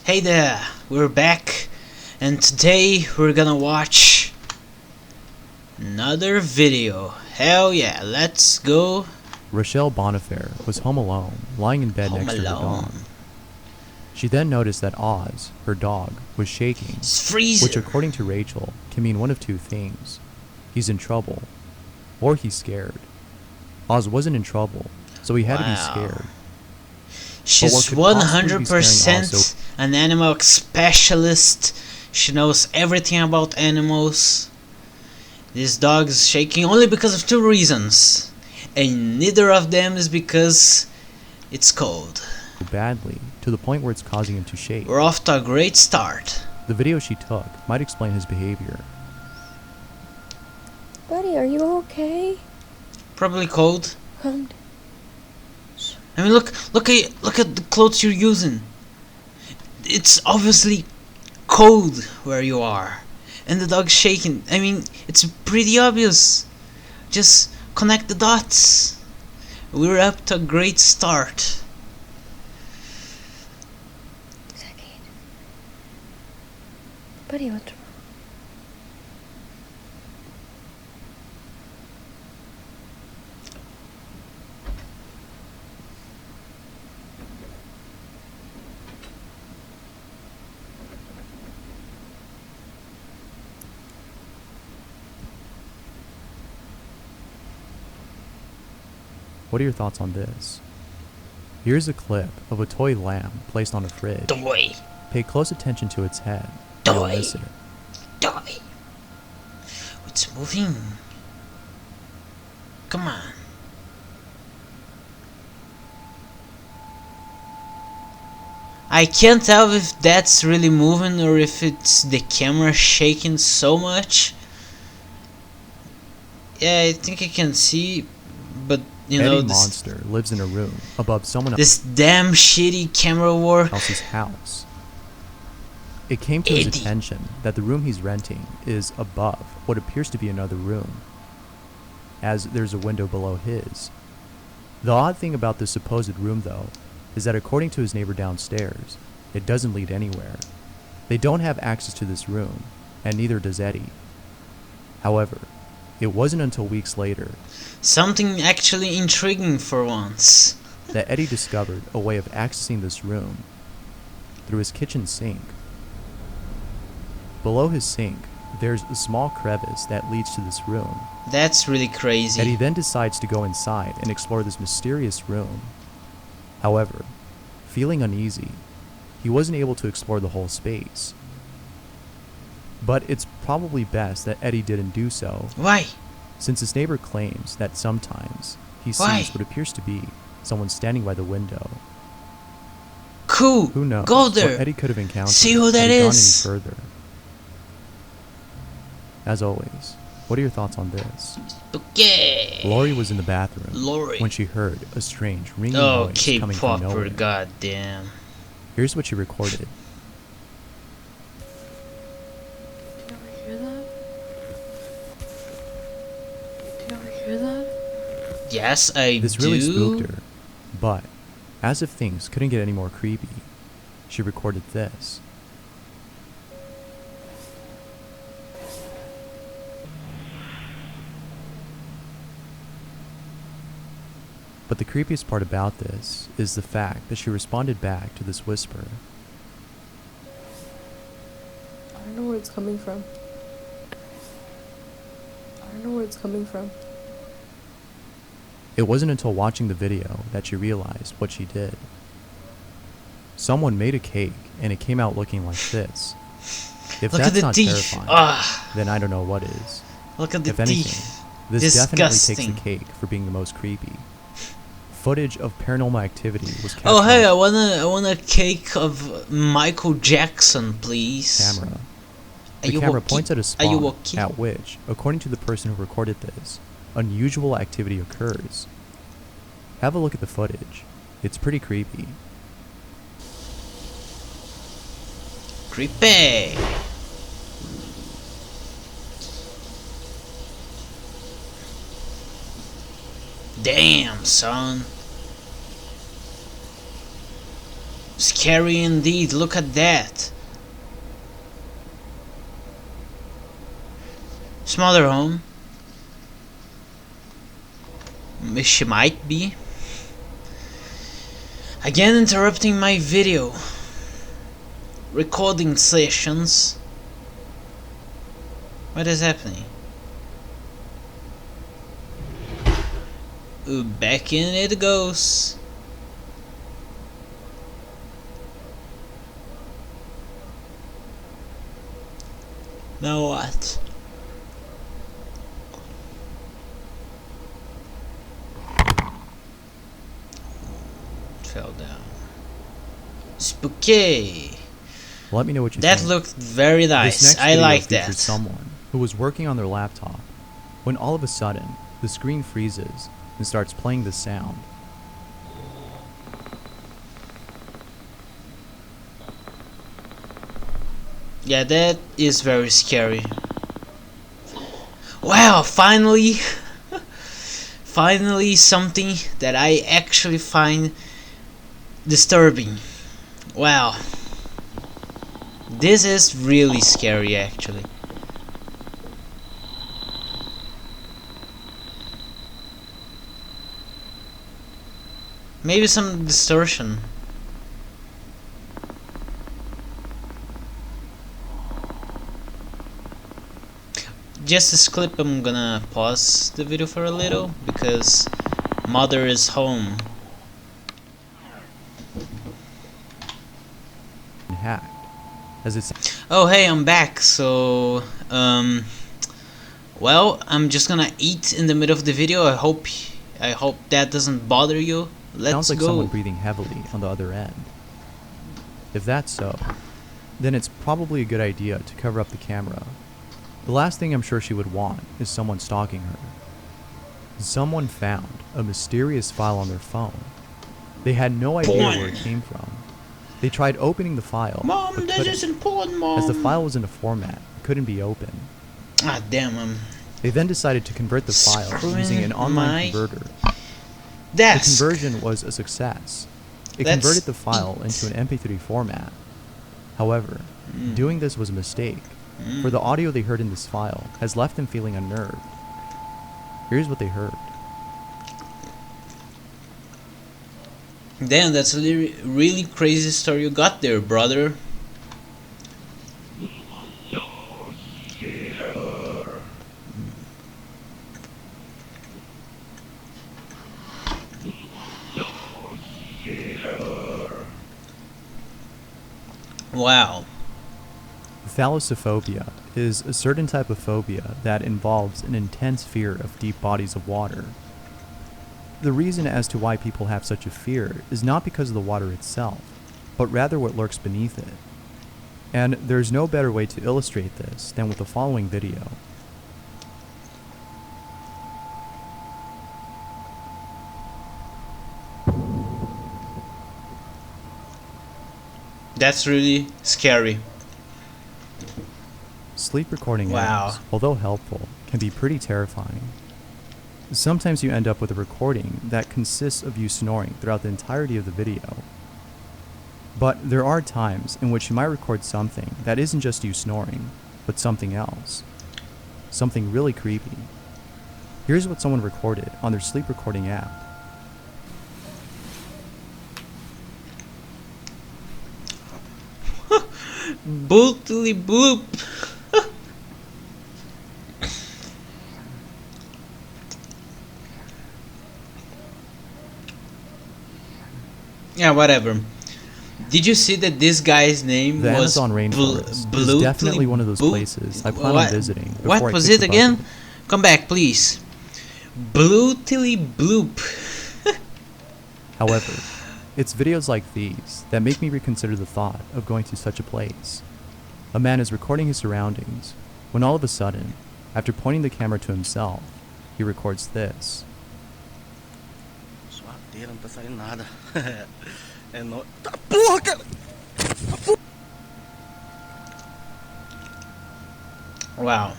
Hey there, we're back, and today we're gonna watch another video. Hell yeah, let's go. Rochelle Bonifaire was home alone, lying in bed next to her dog. She then noticed that Oz, her dog, was shaking, It's freezing. which according to Rachel can mean one of two things. He's in trouble, or he's scared. Oz wasn't in trouble, so he had to be scared. She's 100% an animal specialist. She knows everything about animals. This dog is shaking only because of two reasons, and neither of them is because it's cold. Badly, to the point where it's causing him to shake. We're off to a great start. The video she took might explain his behavior. Buddy, are you okay? Probably cold. Calm down. I mean, look at the clothes you're using. It's obviously cold where you are, and the dog's shaking. I mean, it's pretty obvious. Just connect the dots. We're up to a great start. Second. Buddy, what's wrong? What are your thoughts on this? Here's a clip of a toy lamb placed on a fridge. Toy. Pay close attention to its head. You'll Toy. miss it. Toy. It's moving. Come on. I can't tell if that's really moving or if it's the camera shaking so much. Yeah, I think I can see, but you know, Eddie Monster lives in a room above someone this damn shitty camera work. else's house. It came to his attention that the room he's renting is above what appears to be another room, as there's a window below his. The odd thing about this supposed room, though, is that according to his neighbor downstairs, it doesn't lead anywhere. They don't have access to this room, and neither does Eddie. However, it wasn't until weeks later Something actually intriguing for once. that Eddie discovered a way of accessing this room through his kitchen sink. Below his sink, there's a small crevice that leads to this room. That's really crazy. Eddie then decides to go inside and explore this mysterious room. However, feeling uneasy, he wasn't able to explore the whole space. But it's probably best that Eddie didn't do so, Why? since his neighbor claims that sometimes he Why? sees what appears to be someone standing by the window. Cool. Who knows Go what there. Eddie could have encountered See who that had he gone is. any further. As always, what are your thoughts on this? Okay. Lori was in the bathroom Lori. when she heard a strange ringing noise Okay, coming from popper. nowhere. Goddamn. Here's what she recorded. Do you ever hear that? Do you ever hear that? Yes, I This do. really spooked her, but as if things couldn't get any more creepy, she recorded this. But the creepiest part about this is the fact that she responded back to this whisper. I don't know where it's coming from. I don't know where it's coming from. It wasn't until watching the video that she realized what she did. Someone made a cake and it came out looking like this. If Look that's at the not teeth. terrifying, then I don't know what is. Look at the If anything, teeth. this definitely takes Disgusting. the cake for being the most creepy. Footage of paranormal activity was captured Oh hey, I on want a cake of Michael Jackson, please. camera. Are The you camera okay? points at a Are you spot okay? at which, according to the person who recorded this, unusual activity occurs. Have a look at the footage. It's pretty creepy. Creepy. Damn, son. Scary indeed, look at that. Smaller home. She might be. Again interrupting my video recording sessions. What is happening? Back in it goes. Now what? Fell down. Spooky. Let me know what you That think. looked very This nice. next I video like featured that. someone who was working on their laptop when all of a sudden the screen freezes and starts playing this sound. Yeah, that is very scary. Wow, finally finally something that I actually find disturbing. Wow. This is really scary actually. Maybe some distortion. Just this clip, I'm gonna pause the video for a little because mother is home. Hacked. As it's Oh hey, I'm back. So well, I'm just gonna eat in the middle of the video. I hope that doesn't bother you. Let's sounds like go. someone breathing heavily on the other end. If that's so, then it's probably a good idea to cover up the camera. The last thing I'm sure she would want is someone stalking her. Someone found a mysterious file on their phone. They had no idea where it came from. They tried opening the file, Mom, but that couldn't, isn't porn, Mom. as the file was in a format it couldn't be opened. Ah, damn. They then decided to convert the file using an online converter. The That's conversion was a success. It Let's converted the file eat. into an MP3 format. However, doing this was a mistake, for the audio they heard in this file has left them feeling unnerved. Here's what they heard. Damn, that's a really crazy story you got there, brother. Wow. Thalassophobia is a certain type of phobia that involves an intense fear of deep bodies of water. The reason as to why people have such a fear is not because of the water itself, but rather what lurks beneath it. And there's no better way to illustrate this than with the following video. That's really scary. Sleep recording Wow. apps, although helpful, can be pretty terrifying. Sometimes you end up with a recording that consists of you snoring throughout the entirety of the video. But there are times in which you might record something that isn't just you snoring, but something else. Something really creepy. Here's what someone recorded on their sleep recording app. Bootly boop. Yeah, whatever. Did you see that this guy's name The was Amazon rainforest is Blutely definitely one of those Boop? places I plan What? on visiting. Before What I was kick it the again? bucket. Come back, please. Blutely bloop. However, it's videos like these that make me reconsider the thought of going to such a place. A man is recording his surroundings when all of a sudden, after pointing the camera to himself, he records this. Suateira, não tá saindo nada. É no... Tá porra, cara! Wow.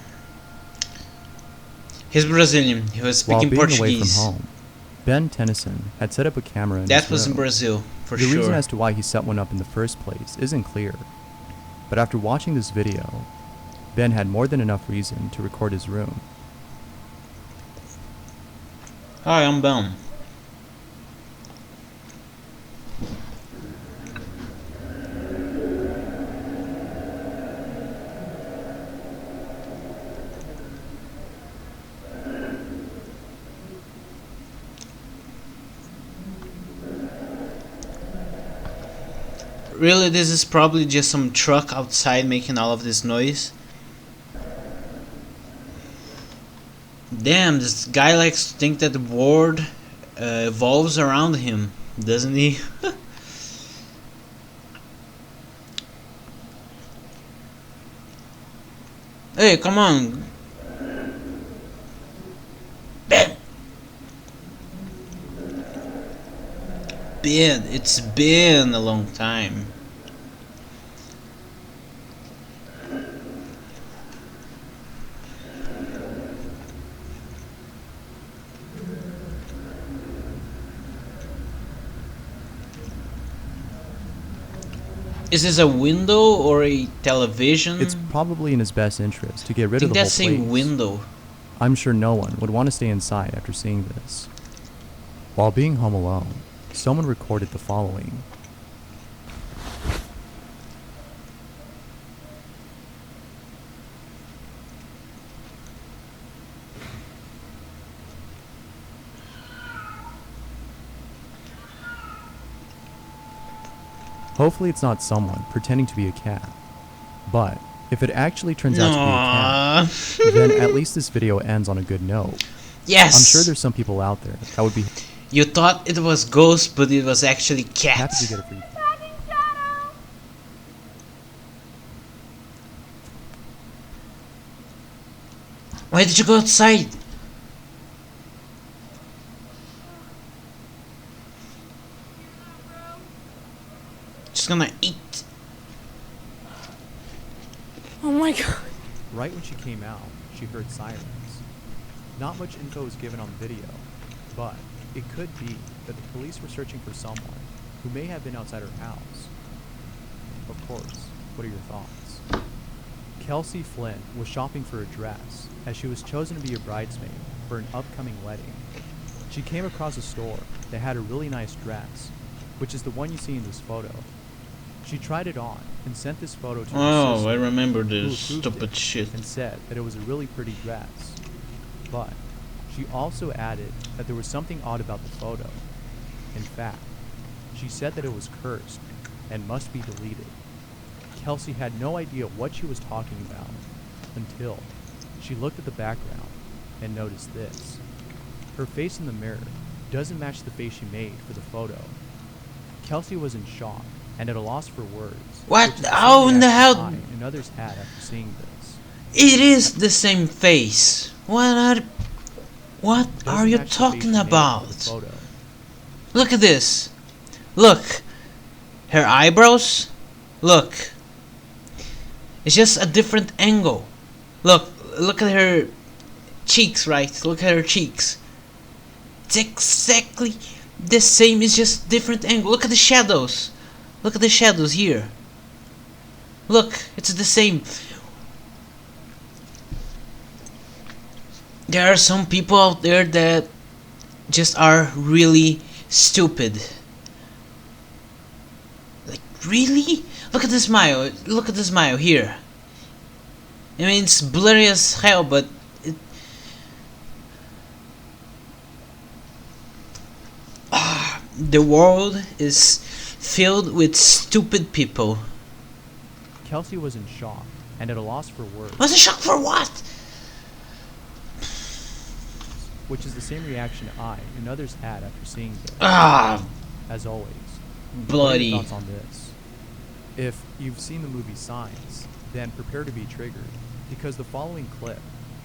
He's Brazilian. He was While speaking being away from Portuguese. home, Ben Tennyson had set up a camera in That his was in room. Brazil, for The sure. reason as to why he set one up in the first place isn't clear, but after watching this video, Ben had more than enough reason to record his room. Hi, I'm Ben. Really, this is probably just some truck outside making all of this noise. Damn, this guy likes to think that the world evolves around him, doesn't he? Hey, come on. Ben! It's been a long time. Is this a window or a television? It's probably in his best interest to get I rid of think the whole that's place. a window. I'm sure no one would want to stay inside after seeing this. While being home alone, someone recorded the following. Hopefully it's not someone pretending to be a cat. But if it actually turns out to be a cat, then at least this video ends on a good note. Yes! I'm sure there's some people out there that would be You thought it was ghost, but it was actually happy cat. to get a free. Why did you go outside? Just gonna eat. Oh my god. Right when she came out, she heard sirens. Not much info was given on the video, but it could be that the police were searching for someone who may have been outside her house. Of course, what are your thoughts? Kelsey Flynn was shopping for a dress as she was chosen to be a bridesmaid for an upcoming wedding. She came across a store that had a really nice dress, which is the one you see in this photo. She tried it on and sent this photo to her Oh, sister, I remember who this approved stupid it shit. and said that it was a really pretty dress. But she also added that there was something odd about the photo. In fact, she said that it was cursed and must be deleted. Kelsey had no idea what she was talking about until she looked at the background and noticed this. Her face in the mirror doesn't match the face she made for the photo. Kelsey was in shock and at a loss for words. What? which is the same How in the reaction hell? I and others had after seeing this. It is the same face. What Doesn't are you match the face talking she made for the about? photo. Look at this. Look. Her eyebrows. Look. It's just a different angle. Look at her cheeks, right? Look at her cheeks. It's exactly the same, it's just different angle. Look at the shadows. Look at the shadows here. Look, it's the same. There are some people out there that just are really stupid. Like, really? Look at the smile. Look at the smile here. I mean, it's blurry as hell, but the world is filled with stupid people. Kelsey was in shock and at a loss for words, Was a shock for what? which is the same reaction I and others had after seeing this. Ah, As always, what are your bloody. thoughts on this? If you've seen the movie Signs, then prepare to be triggered, because the following clip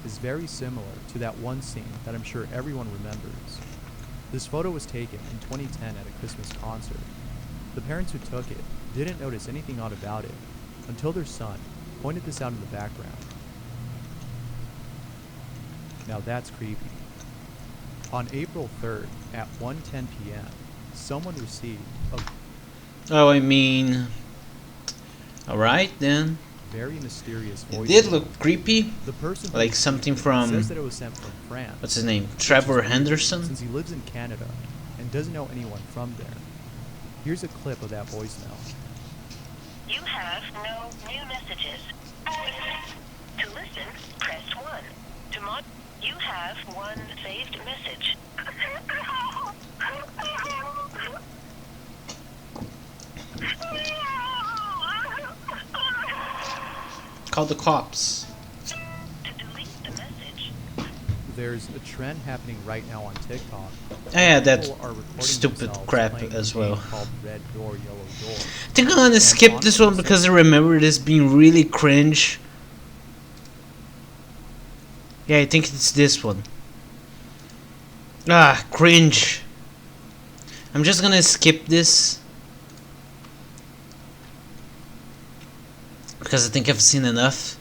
is very similar to that one scene that I'm sure everyone remembers. This photo was taken in 2010 at a Christmas concert. The parents who took it didn't notice anything odd about it until their son pointed this out in the background. Now that's creepy. On April 3rd at 1:10 p.m., someone received a Oh, I mean, all right then. very mysterious voice. It did look creepy, The person who like received something it from says that it was sent from France. what's his name, which is Trevor weird, Henderson. Since he lives in Canada and doesn't know anyone from there. Here's a clip of that voicemail. You have no new messages. To listen, press 1. To mod, you have one saved message. Call the cops. To delete the message, There's a trend happening right now on TikTok. Yeah, that People are recording stupid themselves crap playing a as game well. called Red Door, Yellow Door. I think I'm gonna And skip this one honestly, because I remember this being really cringe. Yeah, I think it's this one. Ah, cringe. I'm just gonna skip this because I think I've seen enough.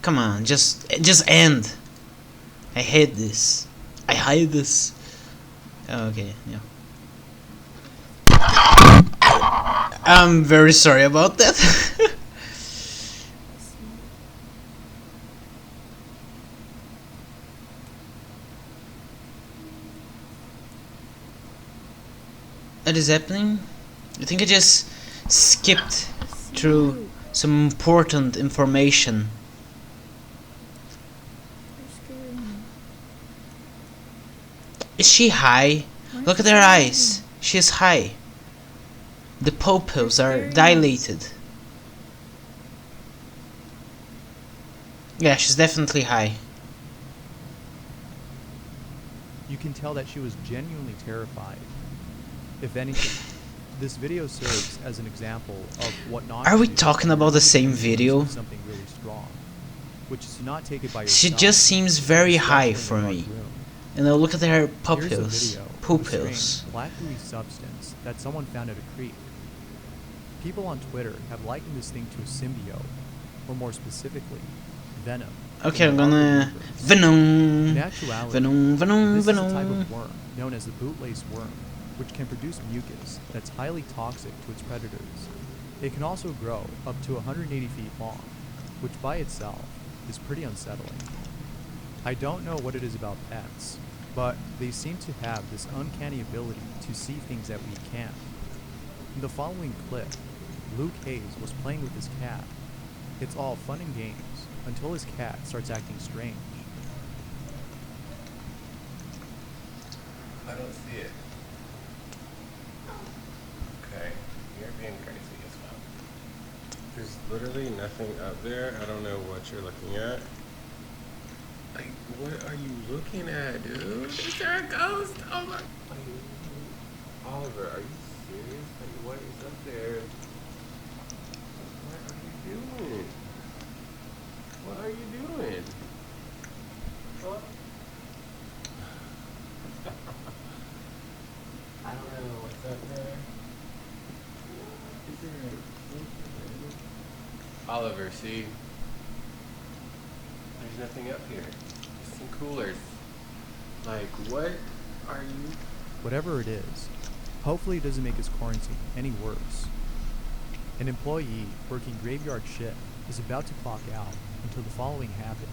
Come on, just end. I hate this. I hate this. Oh, okay, yeah. I'm very sorry about that. What is happening? I think I just skipped through some important information. You're scaring me. Is she high? Why Look at are her you eyes. She is high. The pupils are scaring us. dilated. Yeah, she's definitely high. You can tell that she was genuinely terrified. If anything, this video serves as an example of what not Are to we do talking when about the you're same influenced video? with something really strong, which is to not take it by She yourself, just seems very high especially in for a me. dark room. You know, look at her Here's a pupils. video of a Pupils. strange black gooey substance that someone found at a creek. People on Twitter have likened this thing to a symbiote, or more specifically, venom. Okay, from I'm the gonna Marvel universe. Venom. In actuality, Venom. this is a type of worm known as the bootlace worm, which can produce mucus that's highly toxic to its predators. It can also grow up to 180 feet long, which by itself is pretty unsettling. I don't know what it is about pets, but they seem to have this uncanny ability to see things that we can't. In the following clip, Luke Hayes was playing with his cat. It's all fun and games until his cat starts acting strange. I don't see it. Okay, you're being crazy as well. There's literally nothing up there. I don't know what you're looking at. Like, what are you looking at, dude? Is there a ghost? Oh my. Oliver, are you serious? Like, what is up there? What are you doing? What are you doing? What? I don't know what's up there. Is there Oliver, see? There's nothing up here. Just some coolers. Like, what are you? Whatever it is, hopefully it doesn't make his quarantine any worse. An employee working graveyard shift is about to clock out until the following happened.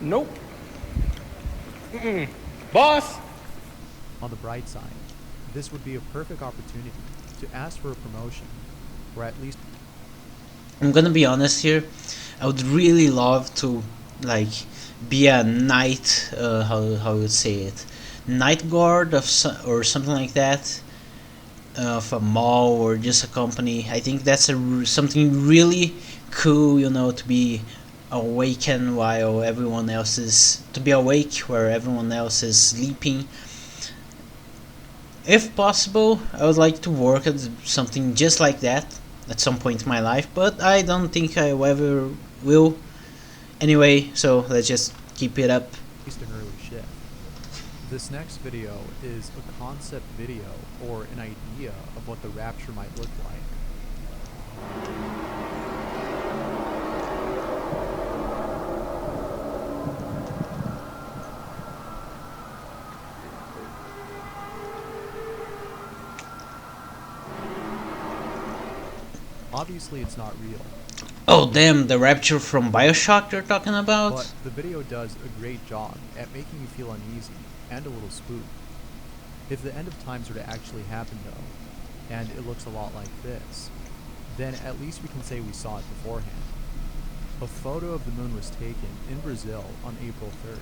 Nope. Mm-mm. Boss! On the bright side, this would be a perfect opportunity to ask for a promotion, or at least I'm gonna be honest here. I would really love to, like, be a night. How would say it? Night guard of or something like that. Of a mall or just a company. I think that's something really cool. You know, to be awakened while everyone else is to be awake where everyone else is sleeping. If possible, I would like to work at something just like that at some point in my life, but I don't think I ever will. Anyway, so let's just keep it up. an early shift. This next video is a concept video or an idea of what the rapture might look like. Obviously it's not real, Oh damn, the rapture from Bioshock you're talking about? but the video does a great job at making you feel uneasy and a little spooked. If the end of times were to actually happen though, and it looks a lot like this, then at least we can say we saw it beforehand. A photo of the moon was taken in Brazil on April 3rd.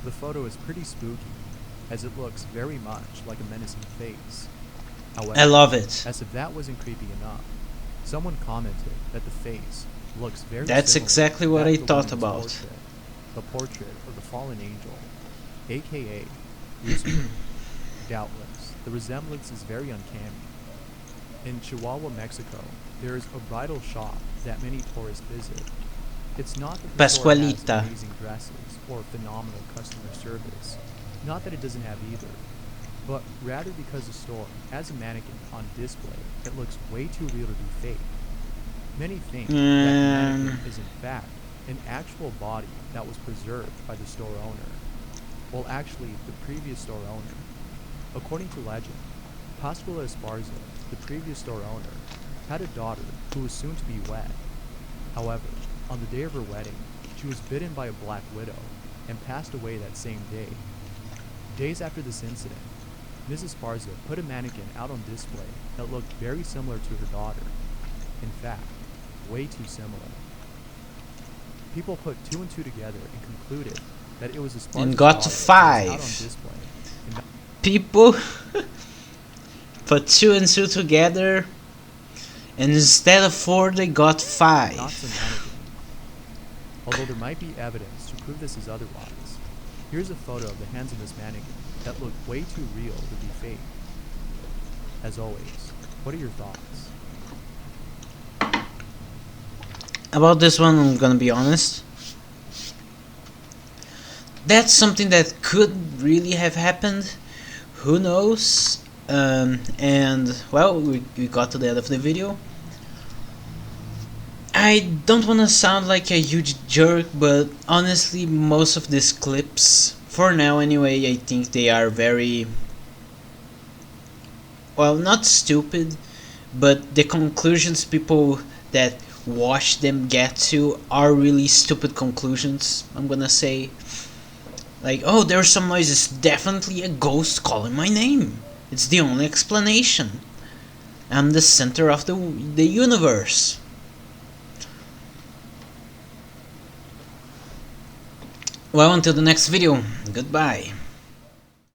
The photo is pretty spooky, as it looks very much like a menacing face. However, I love it. as if that wasn't creepy enough, someone commented that the face looks very That's similar exactly to what that I of the thought woman's about. Portrait, the portrait of the fallen angel, aka Lucifer. Doubtless, the resemblance is very uncanny. In Chihuahua, Mexico, there is a bridal shop that many tourists visit. It's not that the store has Pascualita. amazing dresses or phenomenal customer service, not that it doesn't have either, but rather because the store has a mannequin on display that looks way too real to be fake. Many think that the mannequin is in fact an actual body that was preserved by the store owner. Well, actually, the previous store owner. According to legend, Pascual Esparza, the previous store owner, had a daughter who was soon to be wed. However, on the day of her wedding, she was bitten by a black widow and passed away that same day. Days after this incident, Mrs. Esparza put a mannequin out on display that looked very similar to her daughter. In fact, way too similar. People put two and two together and concluded that it was Esparza's And got daughter to that was out on 5. display. And People put 2 and 2 together, and instead of 4 they got not some 5. mannequin. Although there might be evidence to prove this is otherwise, here's a photo of the hands of this mannequin that look way too real to be fake. As always, what are your thoughts? About this one, I'm gonna be honest. That's something that could really have happened. Who knows? And well, we got to the end of the video. I don't want to sound like a huge jerk, but honestly, most of these clips, for now anyway, I think they are very, well, not stupid, but the conclusions people that watch them get to are really stupid conclusions, I'm gonna say. Like, oh, there's some noise, it's definitely a ghost calling my name. It's the only explanation. I'm the center of the universe. Well, until the next video, goodbye.